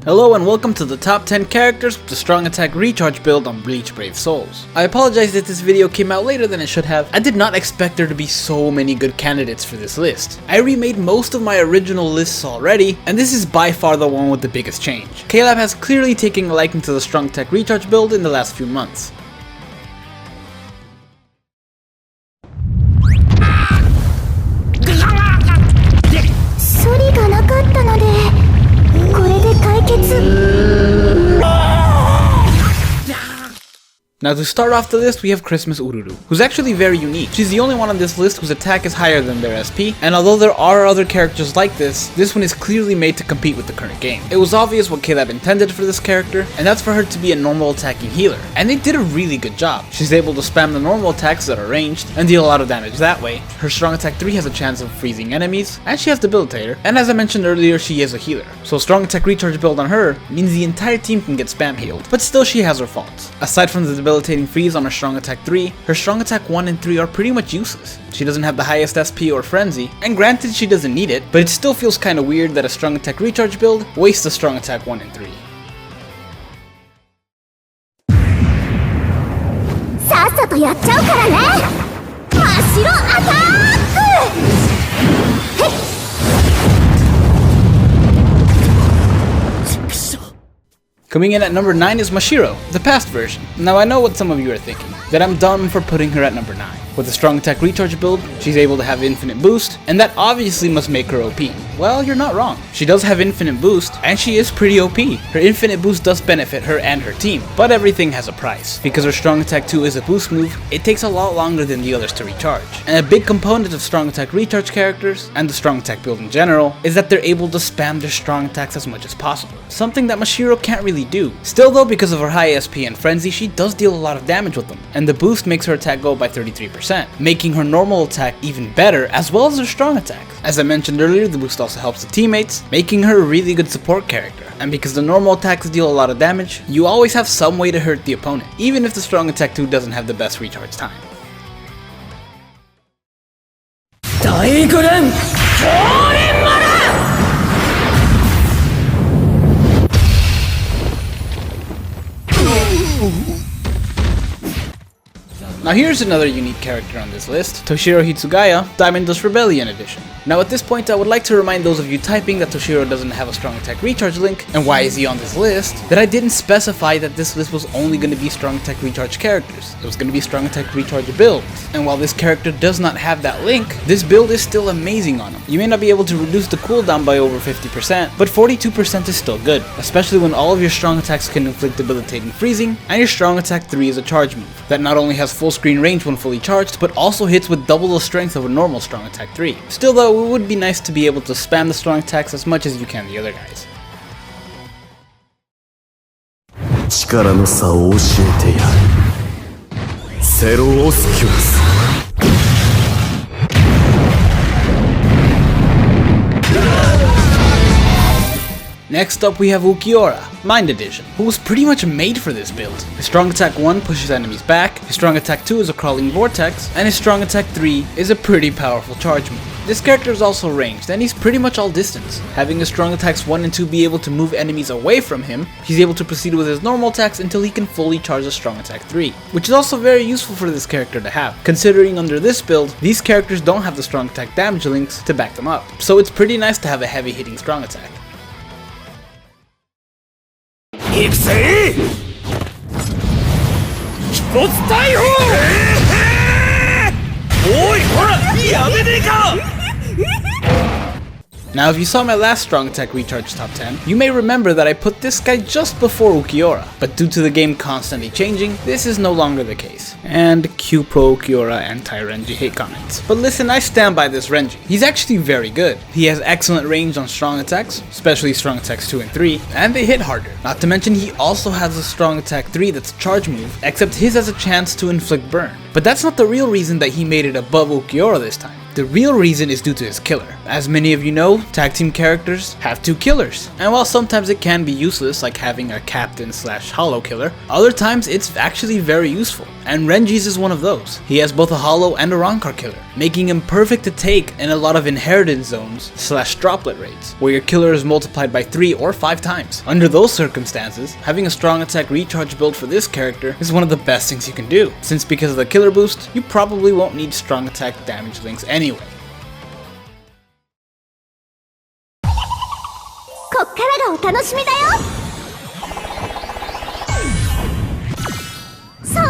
Hello and welcome to the top 10 characters with the strong attack recharge build on Bleach Brave Souls. I apologize that this video came out later than it should have. I did not expect there to be so many good candidates for this list. I remade most of my original lists already, and this is by far the one with the biggest change. Caleb has clearly taken a liking to the strong attack recharge build in the last few months. Now to start off the list, we have Christmas Ururu, who's actually very unique. She's the only one on this list whose attack is higher than their SP, and although there are other characters like this one is clearly made to compete with the current game. It was obvious what Caleb intended for this character, and that's for her to be a normal attacking healer, and they did a really good job. She's able to spam the normal attacks that are ranged, and deal a lot of damage that way. Her strong attack 3 has a chance of freezing enemies, and she has Debilitator, and as I mentioned earlier, she is a healer. So strong attack recharge build on her means the entire team can get spam healed, but still she has her faults. Aside from the debilitating freeze on her strong attack 3, her strong attack 1 and 3 are pretty much useless. She doesn't have the highest SP or frenzy, and granted she doesn't need it, but it still feels kinda weird that a strong attack recharge build wastes a strong attack 1 and 3. Mashiro attack! Coming in at number 9 is Mashiro, the past version. Now I know what some of you are thinking, that I'm dumb for putting her at number 9. With a strong attack recharge build, she's able to have infinite boost, and that obviously must make her OP. Well, you're not wrong. She does have infinite boost, and she is pretty OP. Her infinite boost does benefit her and her team, but everything has a price. Because her strong attack 2 is a boost move, it takes a lot longer than the others to recharge. And a big component of strong attack recharge characters, and the strong attack build in general, is that they're able to spam their strong attacks as much as possible. Something that Mashiro can't really do. Still though, because of her high SP and frenzy, she does deal a lot of damage with them, and the boost makes her attack go by 33%, making her normal attack even better, as well as her strong attacks. As I mentioned earlier, the boost also helps the teammates, making her a really good support character. And because the normal attacks deal a lot of damage, you always have some way to hurt the opponent, even if the strong attack 2 doesn't have the best recharge time. Now here's another unique character on this list, Toshiro Hitsugaya, Diamond Dust Rebellion Edition. Now at this point I would like to remind those of you typing that Toshiro doesn't have a strong attack recharge link, and why is he on this list, that I didn't specify that this list was only going to be strong attack recharge characters. It was going to be strong attack recharge builds. And while this character does not have that link, this build is still amazing on him. You may not be able to reduce the cooldown by over 50%, but 42% is still good, especially when all of your strong attacks can inflict debilitating freezing, and your strong attack 3 is a charge move that not only has full screen range when fully charged, but also hits with double the strength of a normal strong attack 3. Still though, it would be nice to be able to spam the strong attacks as much as you can the other guys. Next up we have Ukiura, Mind Edition, who was pretty much made for this build. His strong attack 1 pushes enemies back, his strong attack 2 is a crawling vortex, and his strong attack 3 is a pretty powerful charge move. This character is also ranged, and he's pretty much all distance. Having his strong attacks 1 and 2 be able to move enemies away from him, he's able to proceed with his normal attacks until he can fully charge a strong attack 3, which is also very useful for this character to have, considering under this build, these characters don't have the strong attack damage links to back them up, so it's pretty nice to have a heavy hitting strong attack. Now if you saw my last strong attack recharge top 10, you may remember that I put this guy just before Ukiura, but due to the game constantly changing, this is no longer the case. And Q pro Ukiura anti-Renji hate comments. But listen, I stand by this Renji. He's actually very good. He has excellent range on strong attacks, especially strong attacks 2 and 3, and they hit harder. Not to mention he also has a strong attack 3 that's a charge move, except his has a chance to inflict burn. But that's not the real reason that he made it above Ukiura this time. The real reason is due to his killer. As many of you know, tag team characters have 2 killers, and while sometimes it can be useless like having a captain / hollow killer, other times it's actually very useful, and Renji's is one of those. He has both a hollow and a rancor killer, making him perfect to take in a lot of inheritance zones / droplet raids, where your killer is multiplied by 3 or 5 times. Under those circumstances, having a strong attack recharge build for this character is one of the best things you can do, since because of the killer boost, you probably won't need strong attack damage links anyway. こっからがお楽しみだよ。それ。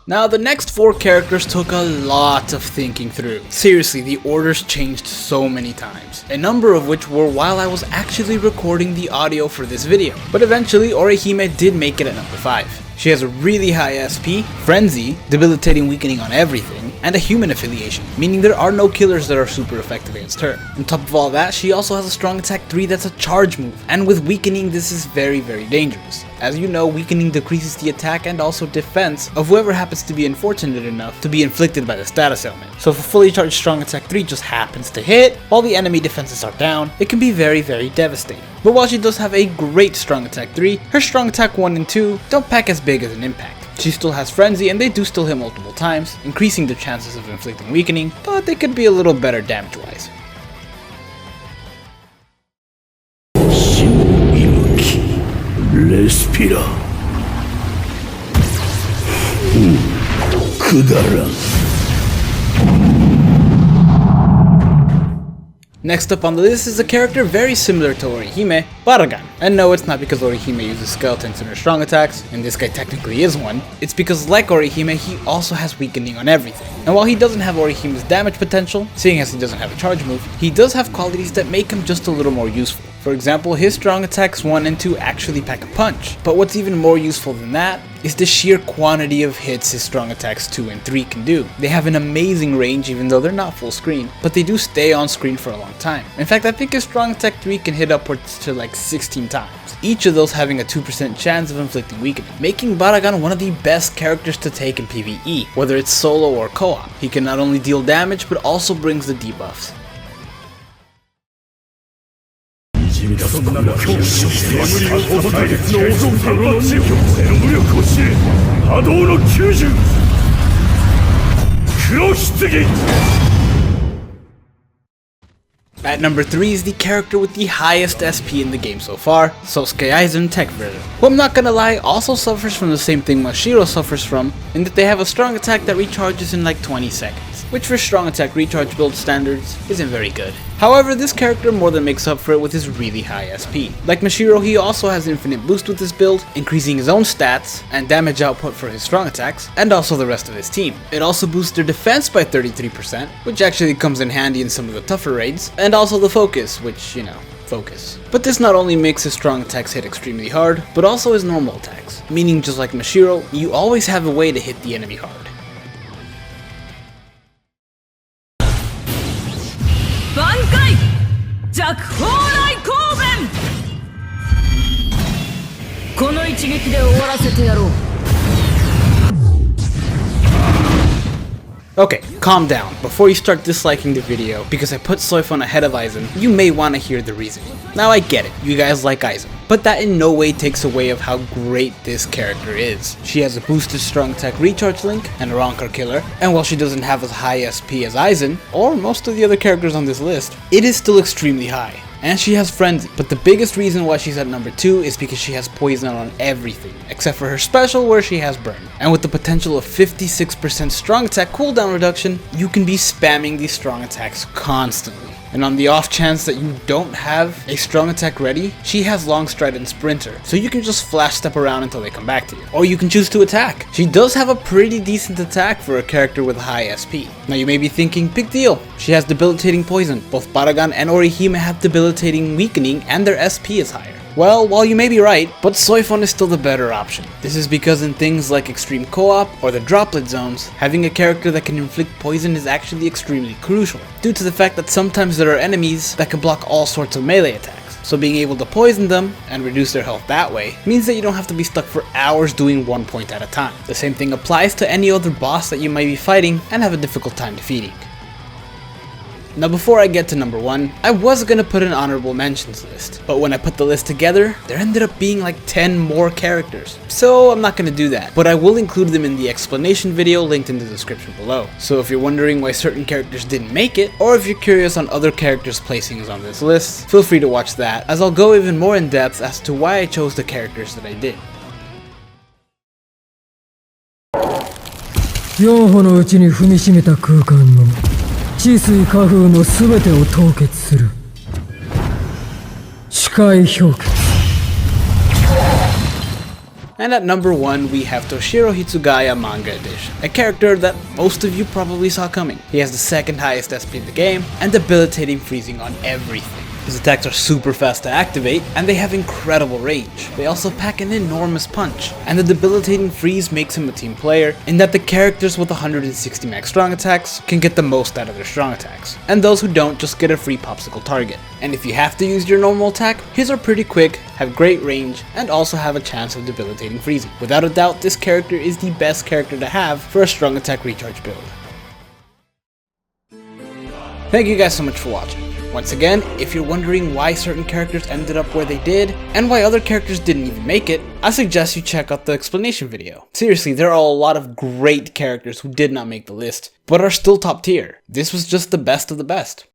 Now the next 4 characters took a lot of thinking through. Seriously, the orders changed so many times, a number of which were while I was actually recording the audio for this video. But eventually AHIMA did make it at number 5. She has a really high SP, Frenzy, debilitating weakening on everything, and a human affiliation, meaning there are no killers that are super effective against her. On top of all that, she also has a strong attack 3 that's a charge move, and with weakening this is very dangerous. As you know, weakening decreases the attack and also defense of whoever happens to be unfortunate enough to be inflicted by the status ailment. So if a fully charged strong attack 3 just happens to hit, while the enemy defenses are down, it can be very devastating. But while she does have a great strong attack 3, her strong attack 1 and 2 don't pack as big as an impact. She still has Frenzy and they do still hit multiple times, increasing the chances of inflicting weakening, but they could be a little better damage-wise. Respira. Next up on the list is a character very similar to AHIMA, Baragan. And no, it's not because AHIMA uses skeletons in her strong attacks, and this guy technically is one. It's because like AHIMA, he also has weakening on everything. And while he doesn't have AHIMA's damage potential, seeing as he doesn't have a charge move, he does have qualities that make him just a little more useful. For example, his strong attacks 1 and 2 actually pack a punch, but what's even more useful than that is the sheer quantity of hits his strong attacks 2 and 3 can do. They have an amazing range even though they're not full screen, but they do stay on screen for a long time. In fact, I think his strong attack 3 can hit upwards to like 16 times, each of those having a 2% chance of inflicting weakening, making Baragan one of the best characters to take in PvE, whether it's solo or co-op. He can not only deal damage but also brings the debuffs. そんな恐怖心を対立の王道からの強制の無力を知れ波動の90黒棺 At number 3 is the character with the highest SP in the game so far, Sosuke Aizen Tech version, who I'm not gonna lie also suffers from the same thing Mashiro suffers from, in that they have a strong attack that recharges in like 20 seconds, which for strong attack recharge build standards isn't very good. However, this character more than makes up for it with his really high SP. Like Mashiro, he also has infinite boost with this build, increasing his own stats and damage output for his strong attacks, and also the rest of his team. It also boosts their defense by 33%, which actually comes in handy in some of the tougher raids, and also the focus, which, you know, focus. But this not only makes his strong attacks hit extremely hard, but also his normal attacks, meaning just like Mashiro, you always have a way to hit the enemy hard. 弱砲雷光弁この一撃で終わらせてやろう Okay, calm down. Before you start disliking the video, because I put Soifun ahead of Aizen, you may want to hear the reason. Now I get it, you guys like Aizen, but that in no way takes away of how great this character is. She has a boosted strong attack recharge link and a rancor killer, and while she doesn't have as high SP as Aizen, or most of the other characters on this list, it is still extremely high. And she has Frenzy, but the biggest reason why she's at number 2 is because she has poison on everything, except for her special where she has burn. And with the potential of 56% strong attack cooldown reduction, you can be spamming these strong attacks constantly. And on the off chance that you don't have a strong attack ready, she has long stride and sprinter, so you can just flash step around until they come back to you. Or you can choose to attack. She does have a pretty decent attack for a character with high SP. Now you may be thinking, big deal, she has debilitating poison. Both Baragan and AHIMA have debilitating weakening and their SP is higher. Well, while you may be right, but Soifun is still the better option. This is because in things like extreme co-op or the droplet zones, having a character that can inflict poison is actually extremely crucial, due to the fact that sometimes there are enemies that can block all sorts of melee attacks. so being able to poison them and reduce their health that way means that you don't have to be stuck for hours doing one point at a time. The same thing applies to any other boss that you might be fighting and have a difficult time defeating. Now before I get to number 1, I was gonna put an honorable mentions list, but when I put the list together, there ended up being like 10 more characters, so I'm not gonna do that, but I will include them in the explanation video linked in the description below. So if you're wondering why certain characters didn't make it, or if you're curious on other characters' placings on this list, feel free to watch that, as I'll go even more in depth as to why I chose the characters that I did. 4歩のうちに踏みしめた空間の治水化風の全てを凍結する視界氷結 And at number 1, we have Toshiro Hitsugaya Manga Edition, a character that most of you probably saw coming. He has the second highest SP in the game, and debilitating freezing on everything. His attacks are super fast to activate, and they have incredible range. They also pack an enormous punch, and the debilitating freeze makes him a team player in that the characters with 160 max strong attacks can get the most out of their strong attacks, and those who don't just get a free popsicle target. And if you have to use your normal attack, his are pretty quick, have great range, and also have a chance of debilitating freezing. Without a doubt, this character is the best character to have for a strong attack recharge build. Thank you guys so much for watching. Once again, if you're wondering why certain characters ended up where they did, and why other characters didn't even make it, I suggest you check out the explanation video. Seriously, there are a lot of great characters who did not make the list, but are still top tier. This was just the best of the best.